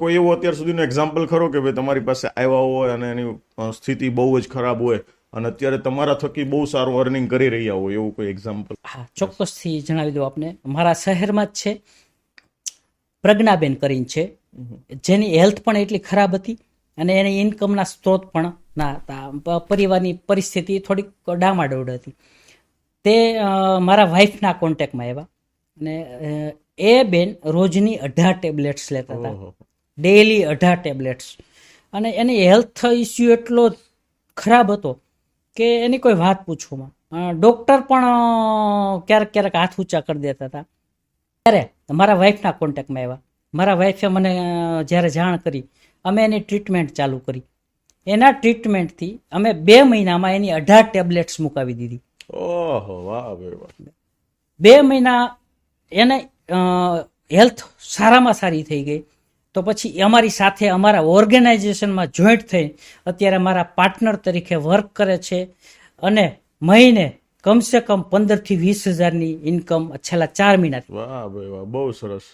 કોઈ એવો અત્યાર સુધીનો એક્ઝામ્પલ ખરો કે ભાઈ તમારી પાસે આવ્યા હોય અને એની સ્થિતિ બહુ જ ખરાબ હોય અને અત્યારે તમારા થકી બહુ સારું અર્નિંગ કરી રહ્યા હોય એવું કોઈ એક્ઝામ્પલ? હા, ચોક્કસથી જણાવી દઉં આપને. મારા શહેરમાં જ છે, પ્રજ્ઞાબેન કરીને છે, જેની હેલ્થ પણ એટલી ખરાબ હતી અને એની ઇન્કમના સ્ત્રોત પણ ના હતા. પરિવારની પરિસ્થિતિ થોડીક ડામાડોળ હતી. તે મારા વાઈફના કોન્ટેક્ટમાં આવ્યા અને એ બેન રોજની 18 ટેબ્લેટ્સ લેતા હતા, ડેઈલી 18 ટેબ્લેટ્સ. અને એની હેલ્થ ઇસ્યુ એટલો ખરાબ હતો કે એની કોઈ વાત પૂછવામાં. ડૉક્ટર પણ ક્યારેક ક્યારેક હાથ ઊંચા કરી દેતા હતા. ત્યારે મારા વાઈફના કોન્ટેક્ટમાં આવ્યા. મારા વાઈફે મને જ્યારે જાણ કરી, અમે એની ટ્રીટમેન્ટ ચાલુ કરી. એના ટ્રીટમેન્ટથી અમે 2 મહિનામાં એની 18 ટેબ્લેટ્સ મુકાવી દીધી. ઓહો, વાહ ભાઈ વાહ. 2 મહિના એને હેલ્થ સારામાં સારી થઈ ગઈ. તો પછી અમારી સાથે અમારા ઓર્ગેનાઇઝેશનમાં જોઈન્ટ થઈ અત્યારે મારા પાર્ટનર તરીકે વર્ક કરે છે અને મહિને કમસે કમ 15 થી 20 હજારની ઇન્કમ છેલ્લા 4 મહિનાથી. વાહ ભાઈ વાહ, બહુ સરસ.